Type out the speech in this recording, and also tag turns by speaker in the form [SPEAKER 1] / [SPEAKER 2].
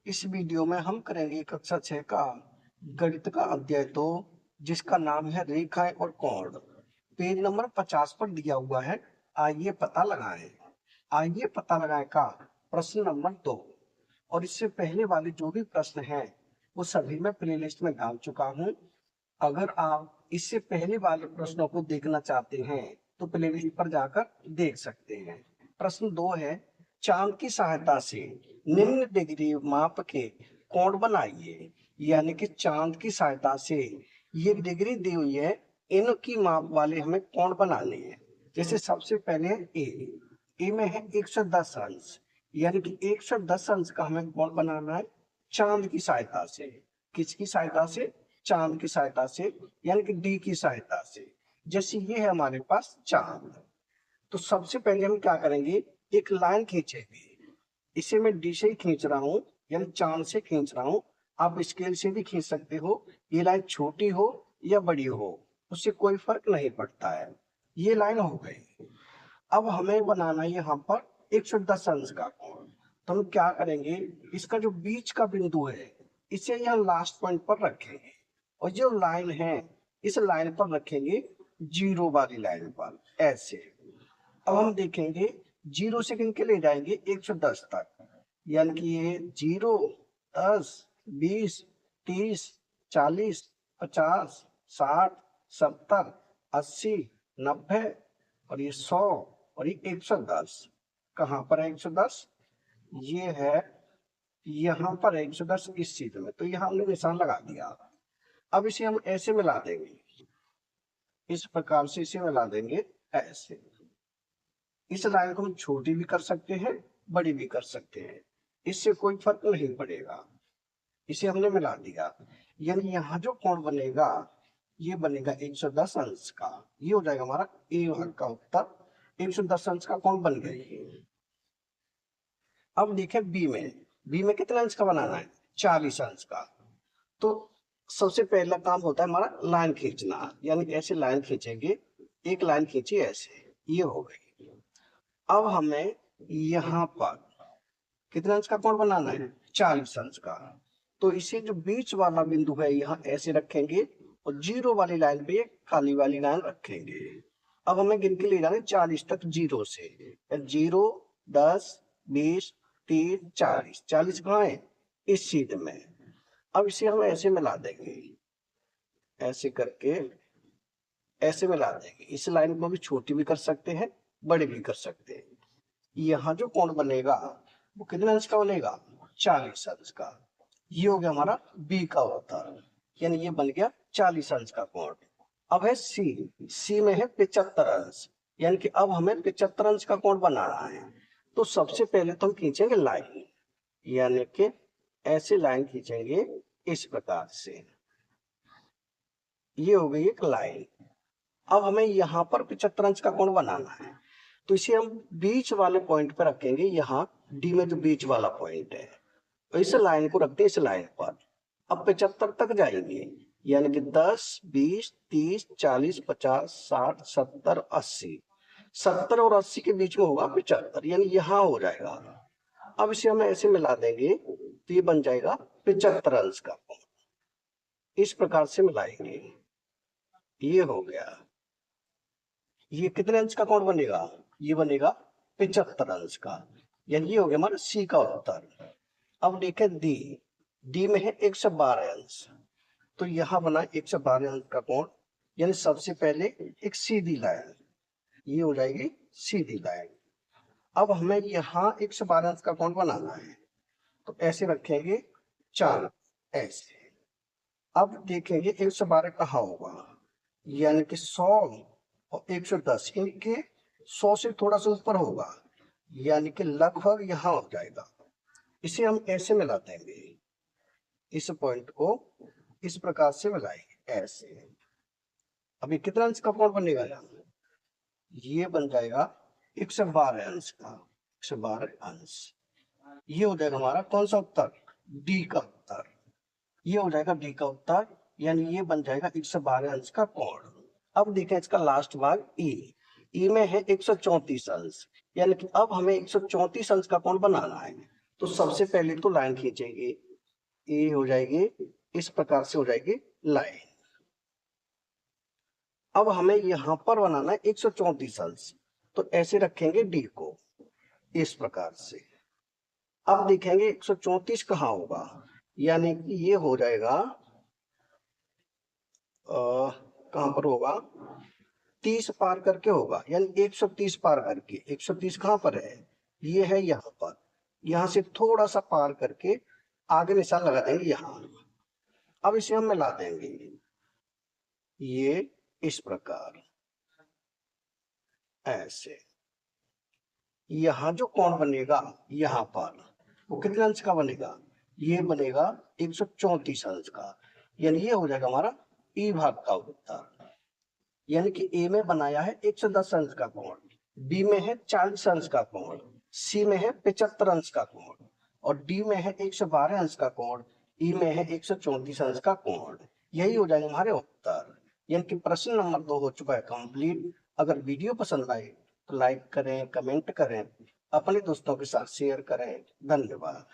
[SPEAKER 1] इस वीडियो में हम करेंगे कक्षा 6 का गणित का अध्याय 2 जिसका नाम है रेखाएं और कोण। पेज नंबर 50 पर दिया हुआ है। आइए पता लगाएं का प्रश्न नंबर 2। और इससे पहले वाले जो भी प्रश्न हैं वो सभी मैं प्लेलिस्ट में डाल चुका हूं। अगर आप इससे पहले वाले प्रश्नों को देखना चाहते हैं तो प्लेलिस्ट पर जाकर देख सकते हैं। प्रश्न 2 है, चांद की सहायता से निम्न डिग्री माप के कोण बनाइए। यानी कि चांद की सहायता से ये डिग्री दी हुई है, इनकी माप वाले हमें कोण बनाने हैं। जैसे सबसे पहले ए में है 110 अंश, यानी कि 110 अंश का हमें कोण बनाना है चांद की सहायता से। किसकी सहायता से? चांद की सहायता से, यानी कि डी की सहायता से। जैसे ये है हमारे पास चांद, तो सबसे पहले हम क्या करेंगे, एक लाइन खींचेंगे। इसे मैं डी से ही खींच रहा हूं, यानी चांद से खींच रहा हूं। आप स्केल से भी खींच सकते हो। ये लाइन छोटी हो या बड़ी हो उससे कोई फर्क नहीं पड़ता है। ये लाइन हो गई। अब हमें बनाना है यहाँ पर 110 अंश का कोण। तो हम क्या करेंगे, इसका जो बीच का बिंदु है इसे यहाँ लास्ट पॉइंट पर रखेंगे, और जो लाइन है इस लाइन पर रखेंगे, जीरो वाली लाइन पर ऐसे। अब हम देखेंगे जीरो से गिन के ले जाएंगे 110 तक, यानी कि ये 0, 10, 20, 30, 40, 50, 60, 70, 80, 90 और ये 100 और ये 110। कहाँ पर है 110? ये है यहाँ पर है 110 इस चीज में, तो यहाँ हमने निशान लगा दिया। अब इसे हम ऐसे मिला देंगे, इस प्रकार से इसे मिला देंगे ऐसे। इस लाइन को हम छोटी भी कर सकते हैं, बड़ी भी कर सकते हैं, इससे कोई फर्क नहीं पड़ेगा। इसे हमने मिला दिया, यानी यहाँ जो कोण बनेगा ये बनेगा 110 अंश का। ये हो जाएगा हमारा ए भाग का उत्तर। 110 अंश का कोण बन गया। अब देखें बी में कितने अंश का बनाना है? 40 अंश का। तो सबसे पहला काम होता है हमारा लाइन खींचना, यानी ऐसे लाइन खींचेंगे, एक लाइन खींची ऐसे, ये हो गई। अब हमें यहाँ पर कितने अंश का कोण बनाना है? 40 अंश का। तो इसे जो बीच वाला बिंदु है यहाँ ऐसे रखेंगे, और जीरो वाली लाइन पे खाली वाली लाइन रखेंगे। अब हमें गिन के ले जाना है 40 तक जीरो से। 0, 10, 20, 30, 40। 40 कहाँ है? इस सीध में। अब इसे हम ऐसे मिला देंगे, ऐसे करके ऐसे मिला देंगे। इस लाइन को भी छोटी भी कर सकते हैं, बड़ी भी कर सकते हैं। यहाँ जो कोण बनेगा वो कितने अंश का बनेगा? 40 अंश का। ये हो गया हमारा बी का उत्तर, यानी ये बन गया 40 अंश का कोण। अब है सी में है 75 अंश, यानी कि अब हमें 75 अंश का कोण बनाना है। तो सबसे पहले तो हम खींचेंगे लाइन, यानी कि ऐसे लाइन खींचेंगे इस प्रकार से। ये हो गई एक लाइन। अब हमें यहाँ पर 75 अंश का कोण बनाना है, तो इसे हम बीच वाले पॉइंट पर रखेंगे। यहाँ डी में जो बीच वाला पॉइंट है, तो इस लाइन को रखते हैं इस लाइन पर। अब 75 तक जाएंगे, यानी कि 10, 20, 30, 40, 50, 60, 70, 80। 70 और 80 के बीच में होगा 75, यानी यहाँ हो जाएगा। अब इसे हम ऐसे मिला देंगे तो ये बन जाएगा 75 अंश का कोण। इस प्रकार से मिलाएंगे, ये हो गया। ये कितने अंश का कोण बनेगा? ये बनेगा 75 अंश का, यानी ये हो गया हमारा सी का उत्तर। अब देखें डी में है 112 अंश, तो यहाँ बना 112 अंश का कोण, यानी सबसे पहले एक सीधी लाइन, ये हो जाएगी सीधी लाइन। अब हमें यहाँ 112 अंश का कोण बनाना है, तो ऐसे रखेंगे 4 ऐसे। अब देखेंगे 112 कहाँ होगा, यानी कि 100 और 110 इनके 100 से थोड़ा सा ऊपर होगा, यानी कि लगभग यहाँ हो जाएगा। इसे हम ऐसे मिला देंगे, इस पॉइंट को इस प्रकार से मिलाएंगे ऐसे। अभी कितना अंश का कोण बनेगा? ये बन जाएगा 112 अंश का, 112 अंश। ये हो जाएगा हमारा कौन सा उत्तर? डी का उत्तर। ये हो जाएगा डी का उत्तर, यानी ये बन जाएगा 112 अंश का कोण। अब देखें इसका लास्ट भाग ई में है 134 अंश, यानी कि अब हमें 134 अंश का कोण बनाना है। तो सबसे पहले तो लाइन खींचेंगे, ये हो जाएगी, इस प्रकार से हो जाएगी लाइन। अब हमें यहां पर बनाना है 134 अंश, तो ऐसे रखेंगे डी को इस प्रकार से। अब देखेंगे 134 कहाँ होगा, यानी कि ये हो जाएगा कहां पर होगा, 30 पार करके होगा, यानी 130 पार करके। 130 कहां पर है, ये है यहाँ पर, यहां से थोड़ा सा पार करके आगे निशान लगा देंगे यहाँ। अब इसे हम मिला देंगे, ये इस प्रकार ऐसे। यहाँ जो कोण बनेगा यहाँ पर, वो कितने अंश का बनेगा, ये बनेगा 134 अंश का, यानी ये हो जाएगा हमारा ई भाग का उत्तर। यानी कि ए में बनाया है 110 अंश का कोण, बी में है 40 अंश का कोण, सी में है 75 अंश का कोण, और डी में है 112 अंश का कोण, ई में है 134 अंश का कोण। यही हो जाएगा हमारे उत्तर। यानी कि प्रश्न नंबर 2 हो चुका है कंप्लीट। अगर वीडियो पसंद आए तो लाइक करें, कमेंट करें, अपने दोस्तों के साथ शेयर करें। धन्यवाद।